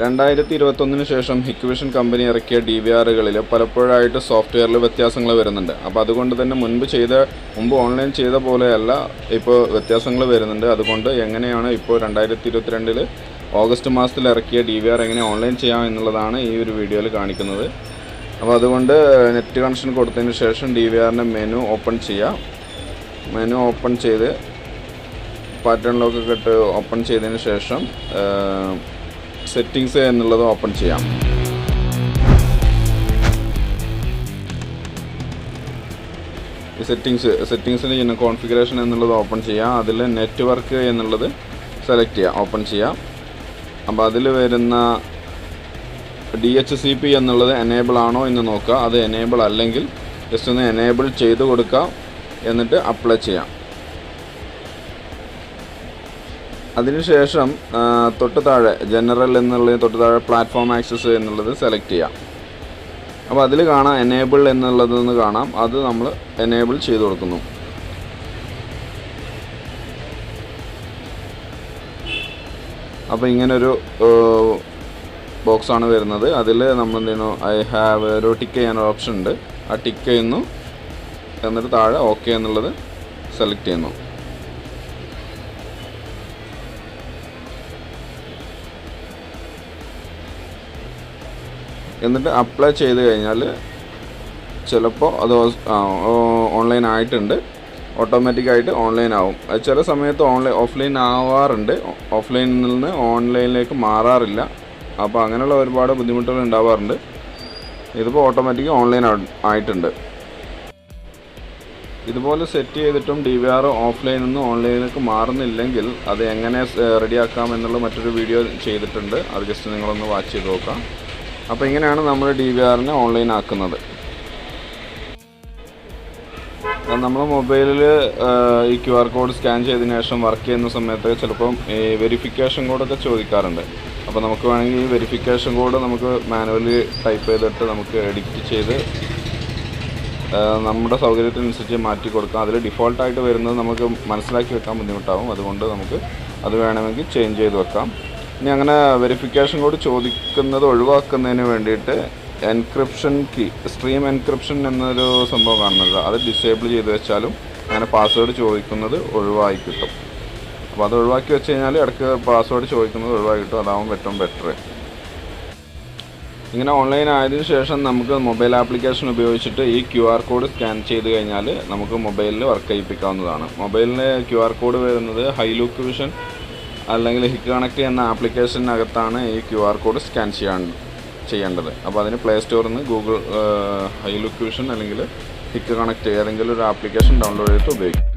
2021 ശേഷം ഹിക്വിഷൻ കമ്പനി ഇറക്കിയ DVRകളിൽ പലപ്പോഴായിട്ട് സോഫ്റ്റ്വെയറിൽ വ്യത്യാസങ്ങൾ വരുന്നുണ്ട്. അപ്പോൾ അതുകൊണ്ട് തന്നെ മുമ്പ് ഓൺലൈൻ ചെയ്ത പോലെയല്ല ഇപ്പോൾ വ്യത്യാസങ്ങൾ വരുന്നുണ്ട്. അതുകൊണ്ട് എങ്ങനെയാണ് ഇപ്പോൾ 2022 ഓഗസ്റ്റ് മാസത്തിൽ ഇറക്കിയ DVR എങ്ങനെ ഓൺലൈൻ ചെയ്യാം എന്നുള്ളതാണ് ഈ ഒരു വീഡിയോയിൽ കാണിക്കുന്നത്. അപ്പോൾ അതുകൊണ്ട് നെറ്റ് കണക്ഷൻ കൊടുത്തതിന് ശേഷം DVRൻ്റെ മെനു ഓപ്പൺ ചെയ്യാം. മെനു ഓപ്പൺ ചെയ്ത് പാറ്റേൺ ലോക്കൊക്കെ ഇട്ട് ഓപ്പൺ ചെയ്തതിന് ശേഷം സെറ്റിങ്സ് എന്നുള്ളത് ഓപ്പൺ ചെയ്യാം. ഈ സെറ്റിങ്സിൽ ചെയ്യുന്ന കോൺഫിഗറേഷൻ എന്നുള്ളത് ഓപ്പൺ ചെയ്യാം. അതിൽ നെറ്റ്വർക്ക് എന്നുള്ളത് സെലക്ട് ചെയ്യാം, ഓപ്പൺ ചെയ്യാം. അപ്പോൾ അതിൽ വരുന്ന DHCP എന്നുള്ളത് എനേബിൾ ആണോ എന്ന് നോക്കുക. അത് എനേബിൾ അല്ലെങ്കിൽ ജസ്റ്റ് ഒന്ന് എനേബിൾ ചെയ്ത് കൊടുക്കാം, എന്നിട്ട് അപ്ലൈ ചെയ്യാം. അതിനുശേഷം തൊട്ട് താഴെ ജനറൽ എന്നുള്ളത് തൊട്ട് താഴെ പ്ലാറ്റ്ഫോം ആക്സസ് എന്നുള്ളത് സെലക്ട് ചെയ്യാം. അപ്പോൾ അതിൽ കാണാം എനേബിൾ എന്നുള്ളതെന്ന് കാണാം. അത് നമ്മൾ എനേബിൾ ചെയ്ത് കൊടുക്കുന്നു. അപ്പോൾ ഇങ്ങനൊരു ബോക്സാണ് വരുന്നത്. അതിൽ നമ്മൾ എന്ത് ചെയ്യുന്നു, ഐ ഹാവ് ഒരു ടിക്ക് ചെയ്യാനൊരു ഓപ്ഷൻ ഉണ്ട്. ആ ടിക്ക് ചെയ്യുന്നു, എന്നിട്ട് താഴെ ഓക്കെ എന്നുള്ളത് സെലക്ട് ചെയ്യുന്നു. എന്നിട്ട് അപ്ലൈ ചെയ്ത് കഴിഞ്ഞാൽ ചിലപ്പോൾ അത് ഓൺലൈൻ ആയിട്ടുണ്ട്, ഓട്ടോമാറ്റിക്കായിട്ട് ഓൺലൈൻ ആവും. അത് ചില സമയത്ത് ഓഫ്ലൈൻ ആവാറുണ്ട്, ഓഫ്ലൈനിൽ നിന്ന് ഓൺലൈനിലേക്ക് മാറാറില്ല. അപ്പോൾ അങ്ങനെയുള്ള ഒരുപാട് ബുദ്ധിമുട്ടുകൾ ഉണ്ടാവാറുണ്ട്. ഇതിപ്പോൾ ഓട്ടോമാറ്റിക് ഓൺലൈൻ ആയിട്ടുണ്ട്. ഇതുപോലെ സെറ്റ് ചെയ്തിട്ടും DVR ഓഫ്ലൈനിൽ നിന്ന് ഓൺലൈനിലേക്ക് മാറുന്നില്ലെങ്കിൽ അത് എങ്ങനെ റെഡിയാക്കാം എന്നുള്ള മറ്റൊരു വീഡിയോ ചെയ്തിട്ടുണ്ട്. അത് ജസ്റ്റ് നിങ്ങളൊന്ന് വാച്ച് ചെയ്ത് നോക്കാം. അപ്പോൾ ഇങ്ങനെയാണ് നമ്മൾ DVRനെ ഓൺലൈൻ ആക്കുന്നത്. നമ്മൾ മൊബൈലിൽ ഈ QR കോഡ് സ്കാൻ ചെയ്തതിന് ശേഷം വർക്ക് ചെയ്യുന്ന സമയത്ത് ചിലപ്പം ഈ വെരിഫിക്കേഷൻ കോഡൊക്കെ ചോദിക്കാറുണ്ട്. അപ്പോൾ നമുക്ക് വേണമെങ്കിൽ ഈ വെരിഫിക്കേഷൻ കോഡ് നമുക്ക് മാനുവലി ടൈപ്പ് ചെയ്തിട്ട് നമുക്ക് എഡിറ്റ് ചെയ്ത് നമ്മുടെ സൗകര്യത്തിനനുസരിച്ച് മാറ്റി കൊടുക്കാം. അതിൽ ഡിഫോൾട്ടായിട്ട് വരുന്നത് നമുക്ക് മനസ്സിലാക്കി വെക്കാൻ ബുദ്ധിമുട്ടാവും. അതുകൊണ്ട് നമുക്ക് അത് വേണമെങ്കിൽ ചേഞ്ച് ചെയ്ത് വെക്കാം. ഇനി അങ്ങനെ വെരിഫിക്കേഷൻ കോഡ് ചോദിക്കുന്നത് ഒഴിവാക്കുന്നതിന് വേണ്ടിയിട്ട് എൻക്രിപ്ഷൻ കീ, സ്ട്രീം എൻക്രിപ്ഷൻ എന്നൊരു സംഭവം കാണുന്നത്, അത് ഡിസേബിൾ ചെയ്ത് വെച്ചാലും അങ്ങനെ പാസ്വേഡ് ചോദിക്കുന്നത് ഒഴിവാക്കി കിട്ടും. അപ്പോൾ അത് ഒഴിവാക്കി വെച്ച് കഴിഞ്ഞാൽ ഇടയ്ക്ക് പാസ്വേഡ് ചോദിക്കുന്നത് ഒഴിവാക്കി കിട്ടും. അതാവും ഏറ്റവും ബെറ്റർ. ഇങ്ങനെ ഓൺലൈൻ ആയതിനു ശേഷം നമുക്ക് മൊബൈൽ ആപ്ലിക്കേഷൻ ഉപയോഗിച്ചിട്ട് ഈ QR കോഡ് സ്കാൻ ചെയ്ത് കഴിഞ്ഞാൽ നമുക്ക് മൊബൈലിൽ വർക്ക് ചെയ്യിപ്പിക്കാവുന്നതാണ്. മൊബൈലിന് QR കോഡ് വരുന്നത് ഹൈലുക്ക് വിഷൻ അല്ലെങ്കിൽ ഹിക്ക് കണക്ട് എന്ന ആപ്ലിക്കേഷനകത്താണ് ഈ QR കോഡ് സ്കാൻ ചെയ്യേണ്ടത്. അപ്പോൾ അതിന് പ്ലേ സ്റ്റോറിൽ നിന്ന് ഗൂഗിൾ ഹൈലുക്ക് വിഷൻ അല്ലെങ്കിൽ ഹിക്ക് കണക്ട് ഏതെങ്കിലും ഒരു ആപ്ലിക്കേഷൻ ഡൗൺലോഡ് ചെയ്തിട്ട് ഉപയോഗിക്കും.